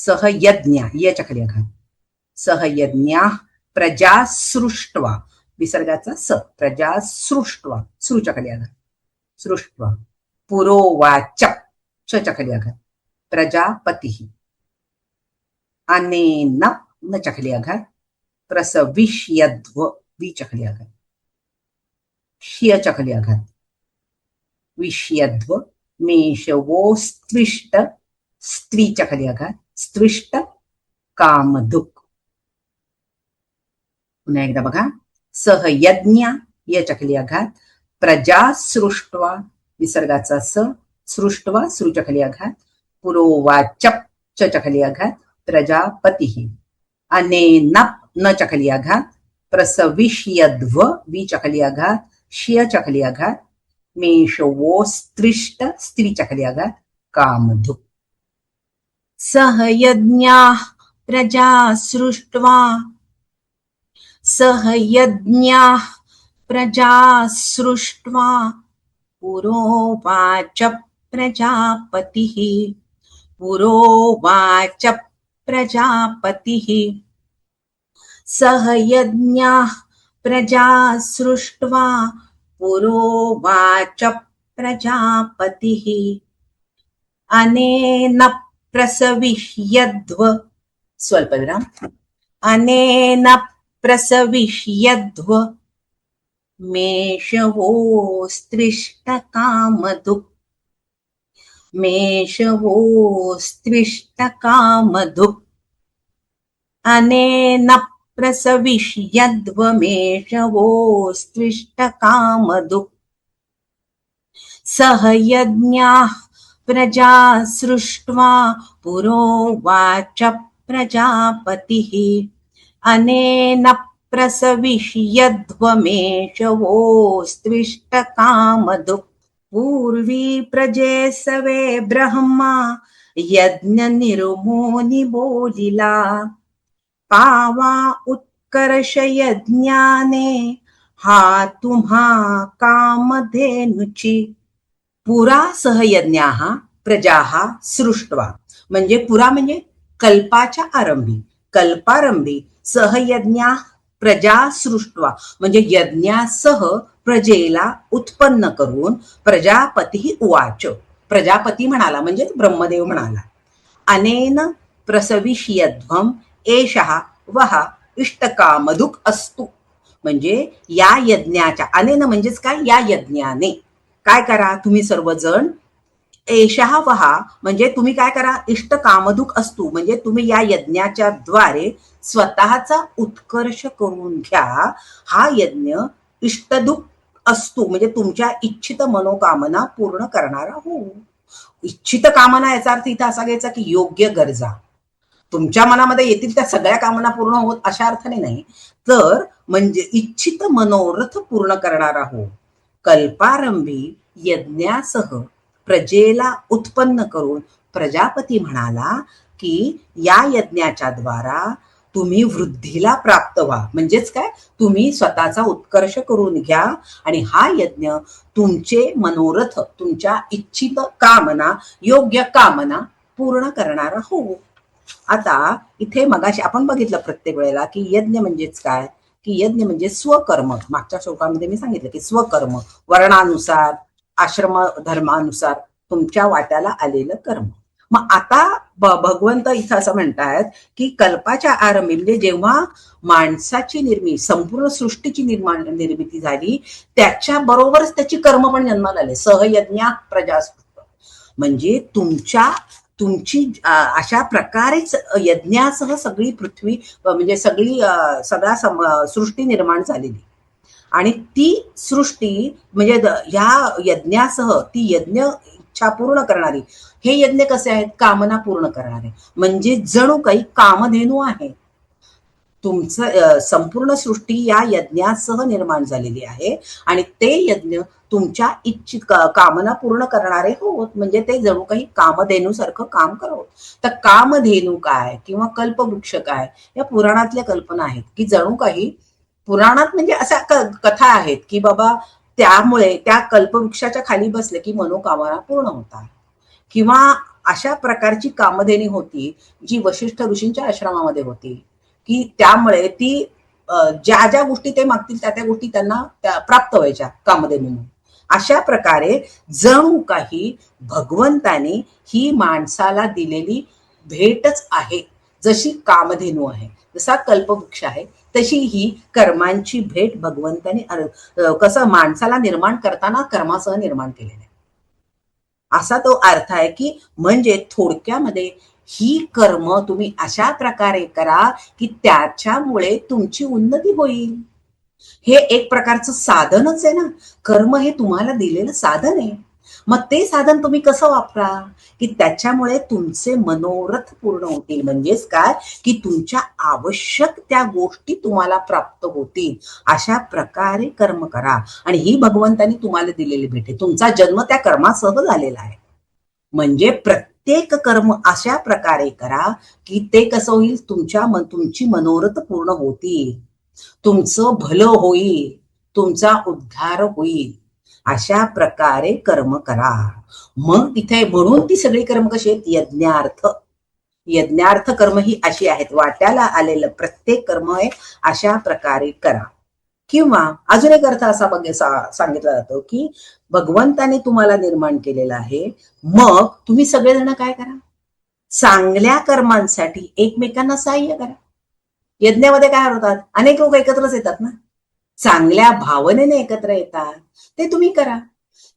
सह यज्ञ याच्या खाली आघात, सह यज्ञ प्रजा सृष्ट्वा, विसर्गाचा स, प्रजा सृष्ट्वा, सृच्या खाली आघात, सृष्ट्वा, पुरोवाच च्या खाली आघात, प्रजापती, अनेन नच्या खाली आघात, प्रसविष्यध्व वीच्या खाली आघात, शियच्या खाली आघात, विष्यध्व, मेषवोस्त्विष्ट स्त्रीच्या खाली आघात, स्त्विष्ट कामधुक. पुन्हा एकदा बघा, सह यज्ञ याच्या खाली आघात, प्रजा सृष्ट्वा, विसर्गाचा स, सृष्ट्वा सृच्या खाली आघात, पुरोवाच च्या खाली आघात, प्रजापती, अनेन नच्या खाली आघात, प्रसविष्यध्व वीच्या खाली आघात, शियच्या खाली आघात, मेषवोस्त्विष्ट स्त्रीच्या खाली आघात, कामधुक. सह यज्ञ प्रजा सृष्ट्वा, सह यज्ञ प्रजा सृष्ट्वा, पुरोवाच प्रजापतिः, पुरोवाच प्रजापतिः, सह यज्ञ प्रजा सृष्ट्वा, पुरोवाच प्रजापतिः, अनेन प्रसविष्यध्व, स्वल्पविराम, अनेन प्रसविष्यध्व, मेषवोस्त्विष्ट कामधुक्, मेषवोस्त्विष्ट कामधुक्, अनेन प्रसविष्यध्व, मेषवोस्त्विष्ट कामधुक्. सह यज्ञ प्रजा सृष्ट्वा, पुरोवाच प्रजापतिः, अनेन प्रसविष्यध्व, मेषवोस्त्विष्ट कामधुक्. पूर्वी प्रजेसवे ब्रह्मा, यज्ञ निर्मोनी बोलिला, पावा उत्कर्ष यज्ञाने, हा तुम्हा कामधेनुची. पुरा सहयज्ञाः प्रजाः सृष्ट्वा, म्हणजे पुरा म्हणजे कल्पाच्या आरंभी, कल्पारंभी सहयज्ञाः प्रजा सृष्ट्वा, म्हणजे यज्ञासह प्रजेला उत्पन्न करून, प्रजापती उवाच, प्रजापती म्हणाला म्हणजे ब्रह्मदेव म्हणाला, अनेन प्रसविष्यध्वम एषः वः इष्टकामधुक् अस्तु, म्हणजे या यज्ञाच्या, अनेन म्हणजेच काय, या यज्ञाने काय करा तुम्ही सर्वजण, एषः वः म्हणजे तुम्ही काय करा, इष्ट कामधुक असतू, म्हणजे तुम्ही या यज्ञाच्या द्वारे स्वतःचा उत्कर्ष करून घ्या. हा यज्ञ इष्टदुक असतो, म्हणजे तुमच्या इच्छित मनोकामना पूर्ण करणारा हो. इच्छित कामना याचा अर्थ इथं असा घ्यायचा की योग्य गरजा तुमच्या मनामध्ये येतील त्या सगळ्या कामना पूर्ण होत अशा अर्थाने नाही, तर म्हणजे इच्छित मनोरथ पूर्ण करणारा हो. कल्पारंभी यज्ञासह प्रजेला उत्पन्न करून प्रजापती म्हणाला की या यज्ञाच्या द्वारा तुम्ही वृद्धीला प्राप्त व्हा, म्हणजेच काय, तुम्ही स्वतःचा उत्कर्ष करून घ्या आणि हा यज्ञ तुमचे मनोरथ, तुमच्या इच्छित कामना, योग्य कामना पूर्ण करणारा हो. आता इथे मगाशी आपण बघितलं प्रत्येक वेळेला की यज्ञ म्हणजेच काय, की यज्ञ म्हणजे स्वकर्म. मागच्या श्लोकामध्ये मी सांगितलं की स्वकर्म, वर्णानुसार, आश्रम धर्मानुसार तुमच्या वाट्याला आलेलं कर्म. मग आता भगवंत इथं असं म्हणतायत की कल्पाच्या आरंभी, म्हणजे जेव्हा माणसाची निर्मिती, संपूर्ण सृष्टीची निर्मिती झाली, त्याच्या बरोबरच त्याची कर्म पण जन्माला आले. सहयज्ञा प्रजा, म्हणजे तुमची अशा प्रकारेच यज्ञासह सगळी पृथ्वी, म्हणजे सगळ्या सृष्टी निर्माण झालेली, आणि ती सृष्टी म्हणजे ह्या यज्ञासह ती यज्ञ इच्छा पूर्ण करणारी. हे यज्ञ कसे आहेत, कामना पूर्ण करणारे, म्हणजे जणू काही कामधेनू आहे. तुमचं संपूर्ण सृष्टी या यज्ञासह निर्माण झालेली आहे आणि ते यज्ञ तुमच्या इच्छित कामना पूर्ण करणारे होत, म्हणजे ते जणू काही कामधेनू सारखं काम करत. तर कामधेनू काय किंवा कल्पवृक्ष काय, या पुराणातल्या कल्पना आहेत की जणू काही पुराणात म्हणजे अशा कथा आहेत की बाबा त्यामुळे त्या कल्पवृक्षाच्या खाली बसले की मनोकामना पूर्ण होतात, किंवा अशा प्रकारची कामधेनी होती जी वशिष्ठ ऋषींच्या आश्रमामध्ये होती, की त्यामुळे ती ज्या ज्या गोष्टी ते मागतील त्या त्या गोष्टी त्यांना त्या प्राप्त व्हायच्या कामधेनून. अशा प्रकारे जणू काही भगवंताने ही माणसाला दिलेली भेटच आहे. जशी कामधेनू आहे, जसा कल्पवृक्ष आहे, तशी ही कर्मांची भेट भगवंताने कसं माणसाला निर्माण करताना कर्मासह निर्माण केलेलं आहे. असा तो अर्थ आहे, की म्हणजे थोडक्यामध्ये ही कर्म तुम्ही अशा प्रकारे करा की त्याच्यामुळे तुमची उन्नती होईल. हे एक प्रकारचं साधनच आहे ना. कर्म हे तुम्हाला दिलेलं साधन आहे. मग ते साधन तुम्ही कसं वापरा की त्याच्यामुळे तुमचे मनोरथ पूर्ण होतील. म्हणजेच काय की तुमच्या आवश्यक त्या गोष्टी तुम्हाला प्राप्त होतील. अशा प्रकारे कर्म करा आणि ही भगवंतानी तुम्हाला दिलेली भेट आहे. तुमचा जन्म त्या कर्मासह झालेला आहे. म्हणजे प्रत्येक कर्म अशा प्रकारे करा की ते कसं होईल, तुमची मनोरथ पूर्ण होतील, तुमचं भलं होईल, तुमचा उद्धार होईल. अशा प्रकारे कर्म करा. मग तिथे म्हणून ती सगळी कर्म कशी आहेत, यज्ञार्थ कर्म ही अशी आहेत. वाट्याला आलेलं प्रत्येक कर्म आहे अशा प्रकारे करा. किंवा अजून एक अर्थ असा सांगितला जातो की भगवंताने तुम्हाला निर्माण केलेलं आहे, मग तुम्ही सगळेजण काय करा, चांगल्या कर्मांसाठी एकमेकांना सहाय्य करा. यज्ञामध्ये काय होतात, अनेक लोक एकत्रच येतात ना, चांगल्या भावनेने एकत्र येतात, ते तुम्ही करा.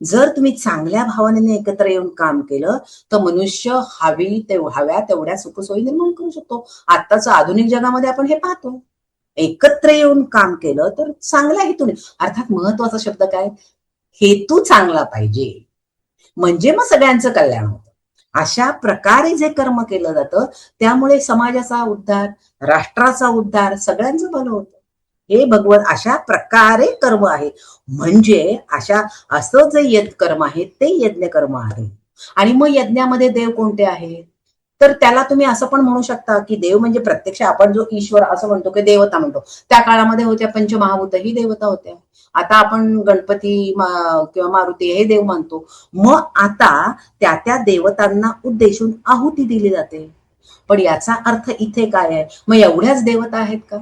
जर तुम्ही चांगल्या भावनेने एकत्र येऊन काम केलं तर मनुष्य हव्या तेवढ्या सुखसोयी निर्माण करू शकतो. आत्ताच आधुनिक जगामध्ये आपण हे पाहतो. एकत्र येऊन काम केलं तर चांगल्या हेतूने, अर्थात महत्वाचा शब्द काय, हेतू चांगला पाहिजे, म्हणजे मग सगळ्यांचं कल्याण होतं. अशा प्रकारे जे कर्म केलं जातं त्यामुळे समाजाचा उद्धार, राष्ट्राचा उद्धार, सगळ्यांचं भलं होतं. हे भगवंत अशा प्रकारे कर्म आहे. म्हणजे असं जे कर्म आहे ते यज्ञ कर्म आहे. आणि मग यज्ञामध्ये देव कोणते आहेत, तर त्याला तुम्ही असं पण म्हणू शकता की देव म्हणजे प्रत्यक्ष आपण जो ईश्वर असं म्हणतो की देवता म्हणतो, त्या काळामध्ये होत्या पंचमहाभूत ही देवता होत्या. आता आपण गणपती किंवा मारुती हे देव मानतो. मग आता त्या त्या देवतांना उद्देशून आहुती दिली जाते. पण याचा अर्थ इथे काय आहे, मग एवढ्याच देवता आहेत का,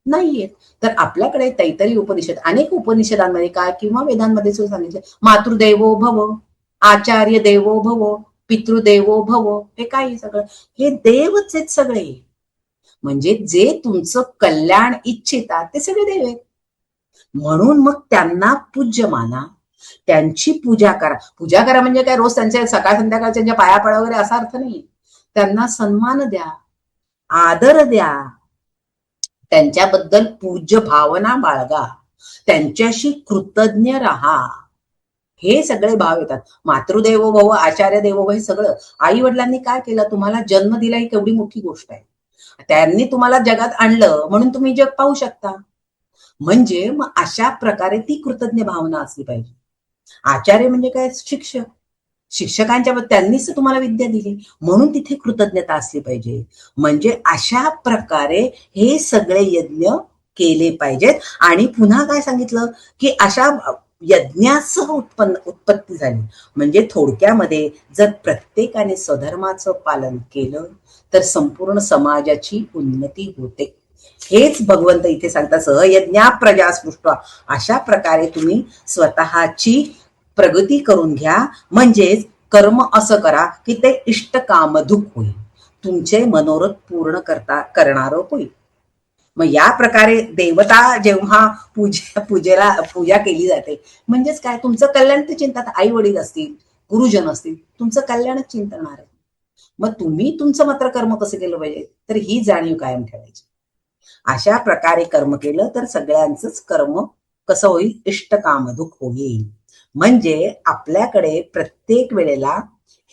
नाहीयेत. तर आपल्याकडे तैतरी उपनिषद, अनेक उपनिषदांमध्ये काय किंवा वेदांमध्ये सुद्धा सांगितलं, मातृदेवो भव, आचार्य देवो भव, पितृदेवो भव. हे काय सगळं, हे देवच आहेत सगळे. म्हणजे जे तुमचं कल्याण इच्छितात ते सगळे देव आहेत. म्हणून मग त्यांना पूज्य माना, त्यांची पूजा करा. पूजा करा म्हणजे काय, रोज त्यांच्या सकाळ संध्याकाळ त्यांच्या पाया पडा वगैरे असा अर्थ नाही. त्यांना सन्मान द्या, आदर द्या, त्यांच्याबद्दल पूज्य भावना बाळगा, त्यांच्याशी कृतज्ञ राहा. हे सगळे भाव येतात. मातृदेवो भव, आचार्य देवो भव, हे सगळं आई वडिलांनी काय केलं, तुम्हाला जन्म दिला, ही केवढी मोठी गोष्ट आहे. त्यांनी तुम्हाला जगात आणलं म्हणून तुम्ही जग पाहू शकता. म्हणजे मग अशा प्रकारे ती कृतज्ञ भावना असली पाहिजे. आचार्य म्हणजे काय, शिक्षक. शिक्षकांच्या त्यांनीच तुम्हाला विद्या दिली म्हणून तिथे कृतज्ञता असली पाहिजे. म्हणजे अशा प्रकारे हे सगळे यज्ञ केले पाहिजेत. आणि पुन्हा काय सांगितलं की अशा यज्ञासह उत्पत्ती झाली. म्हणजे थोडक्यामध्ये जर प्रत्येकाने स्वधर्माचं पालन केलं तर संपूर्ण समाजाची उन्नती होते. हेच भगवंत इथे सांगतात, सहयज्ञा प्रजा सृष्टा. अशा प्रकारे तुम्ही स्वतःची प्रगती करून घ्या. म्हणजेच कर्म असं करा की ते इष्टकामधुक होईल, तुमचे मनोरथ पूर्ण करणारं होईल. मग या प्रकारे देवता जेव्हा पूजा केली जाते, म्हणजेच काय, तुमचं कल्याण ते चिंतात. आई वडील असतील, गुरुजन असतील, तुमचं कल्याणच चिंतणार आहे. मग तुम्ही तुमचं मात्र कर्म कसं केलं पाहिजे, तर ही जाणीव कायम ठेवायची. अशा प्रकारे कर्म केलं तर सगळ्यांचंच कर्म कसं होईल, इष्टकामधुक होईल. म्हणजे आपल्याकडे प्रत्येक वेळेला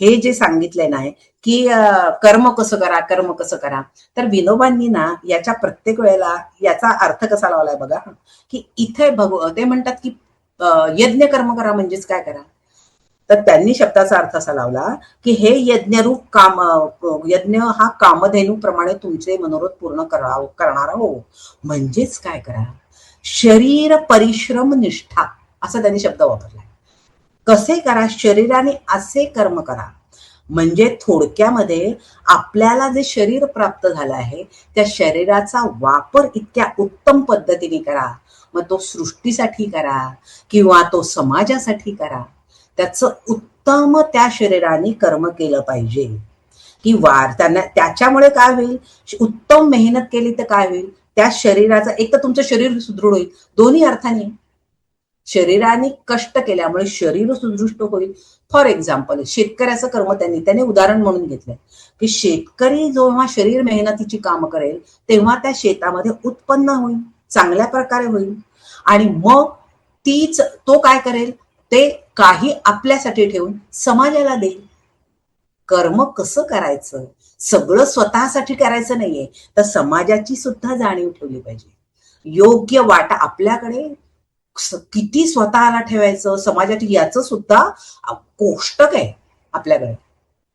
हे जे सांगितलंय ना की कर्म कसं करा, तर विनोबांनी ना याच्या प्रत्येक वेळेला याचा अर्थ कसा लावलाय बघा, की इथे ते म्हणतात की यज्ञ कर्म करा म्हणजेच काय करा, तर त्यांनी शब्दाचा अर्थ असा लावला की हे यज्ञरूप यज्ञ हा कामधेनू प्रमाणे तुमचे मनोरथ पूर्ण करणारा हो. म्हणजेच काय करा, शरीर परिश्रम निष्ठा असा त्यांनी शब्द वापरला. कसे करा, शरीराने असे कर्म करा म्हणजे थोडक्यामध्ये आपल्याला जे शरीर प्राप्त झालं आहे त्या शरीराचा वापर इतक्या उत्तम पद्धतीने करा. मग तो सृष्टीसाठी करा किंवा तो समाजासाठी करा. त्याचं उत्तम त्या शरीराने कर्म केलं पाहिजे किंवा त्यांना त्याच्यामुळे काय होईल, उत्तम मेहनत केली तर काय होईल, त्या शरीराचा एक तर तुमचं शरीर सुदृढ होईल, दोन्ही अर्थाने शरीराने कष्ट केल्यामुळे शरीर सुदृष्ट होईल. फॉर एक्झाम्पल शेतकऱ्याचं कर्म त्याने उदाहरण म्हणून घेतलंय की शेतकरी जेव्हा शरीर मेहनतीची कामं करेल तेव्हा त्या शेतामध्ये उत्पन्न होईल, चांगल्या प्रकारे होईल. आणि मग तो काय करेल, ते काही आपल्यासाठी ठेवून समाजाला देईल. कर्म कसं करायचं, सगळं स्वतःसाठी करायचं नाहीये, तर समाजाची सुद्धा जाणीव ठेवली पाहिजे. योग्य वाटा आपल्याकडे किती स्वतःला ठेवायचं, समाजाची याचं सुद्धा कोष्टक आहे आपल्याकडे.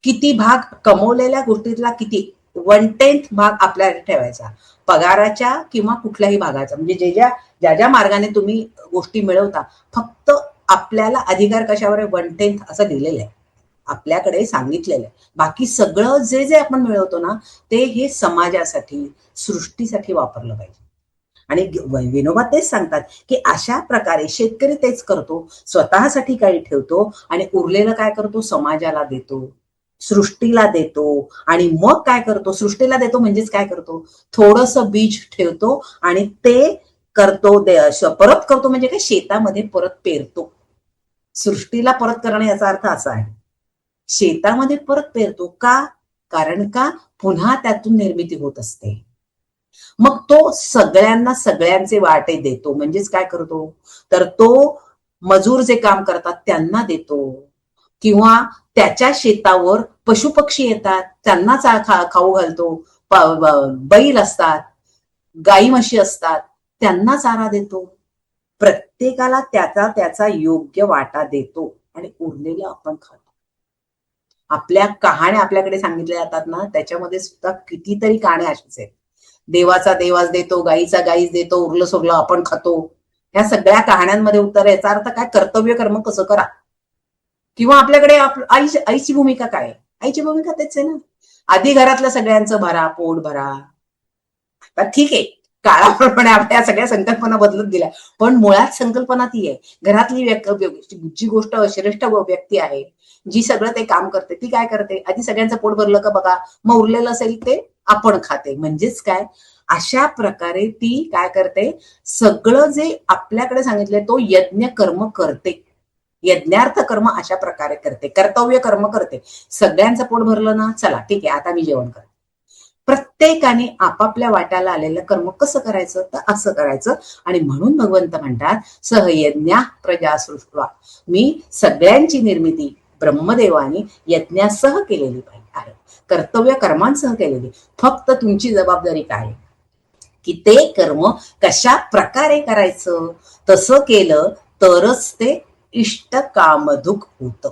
किती भाग कमवलेल्या गोष्टीतला किती 1/10 भाग आपल्याकडे ठेवायचा, पगाराच्या किंवा कुठल्याही भागाचा. म्हणजे ज्या ज्या मार्गाने तुम्ही गोष्टी मिळवता, फक्त आपल्याला अधिकार कशावर आहे, 1/10 असं दिलेलं आहे, आपल्याकडे सांगितलेलं आहे. बाकी सगळं जे आपण मिळवतो ना, ते हे समाजासाठी सृष्टीसाठी वापरलं पाहिजे. आणि विनोबा तेच सांगतात की अशा प्रकारे शेतकरी तेच करतो, स्वतःसाठी काही ठेवतो आणि उरलेलं काय करतो, समाजाला देतो, सृष्टीला देतो. आणि मग काय करतो, सृष्टीला देतो म्हणजेच काय करतो, थोडस बीज ठेवतो आणि ते करतो, परत करतो. म्हणजे काय, शेतामध्ये परत पेरतो. सृष्टीला परत करणं याचा अर्थ असा आहे, शेतामध्ये परत पेरतो. का? कारण का पुन्हा त्यातून निर्मिती होत असते. मग तो सगळ्यांना सगळ्यांचे वाटे देतो. म्हणजेच काय करतो, तर तो मजूर जे काम करतात त्यांना देतो, किंवा त्याच्या शेतावर पशुपक्षी येतात त्यांना खाऊ घालतो. बैल असतात, गाई म्हशी असतात त्यांना चारा देतो. प्रत्येकाला त्याचा त्याचा योग्य वाटा देतो आणि उरलेलं आपण खातो. आपल्या कहाण्या आपल्याकडे सांगितल्या जातात ना, त्याच्यामध्ये सुद्धा कितीतरी कहाण्या अशाच आहेत. देवाचा देवाच देतो, गाईचा गाईच देतो, उरलं सोरलं आपण खातो. ह्या सगळ्या कहाण्यांमध्ये उत्तर, याचा अर्थ काय, कर्तव्य कर्म कसं करा. किंवा आपल्याकडे आईची भूमिका काय, आईची भूमिका तेच आहे ना, आधी घरातल्या सगळ्यांचं भरा, पोट भरा. आता ठीक आहे, काळाप्रमाणे आपल्या सगळ्या संकल्पना बदलत गेल्या, पण मुळात संकल्पना ती आहे. घरातली जी गोष्ट श्रेष्ठ व्यक्ती आहे, जी सगळं ते काम करते, ती काय करते, आधी सगळ्यांचं पोट भरलं का बघा, मग उरलेलं असेल ते आपण खाते. म्हणजेच काय, अशा प्रकारे ती काय करते, सगळं जे आपल्याकडे सांगितलंय तो यज्ञ कर्म करते, यज्ञार्थ कर्म अशा प्रकारे करते, कर्तव्य कर्म करते. सगळ्यांचं पोट भरलं ना, चला ठीक आहे आता मी जेवण करते. प्रत्येकाने आपापल्या वाट्याला आलेलं कर्म कसं करायचं, तर असं करायचं. आणि म्हणून भगवंत म्हणतात, सहयज्ञा प्रजा सृष्ट्वा, मी सगळ्यांची निर्मिती ब्रह्मदेवानी यज्ञासह केलेली आहे, कर्तव्य कर्मांसह केलेली. फक्त तुमची जबाबदारी काय, की ते कर्म कशा प्रकारे करायचं. तसं केलं तरच ते इष्ट कामधुक होतं.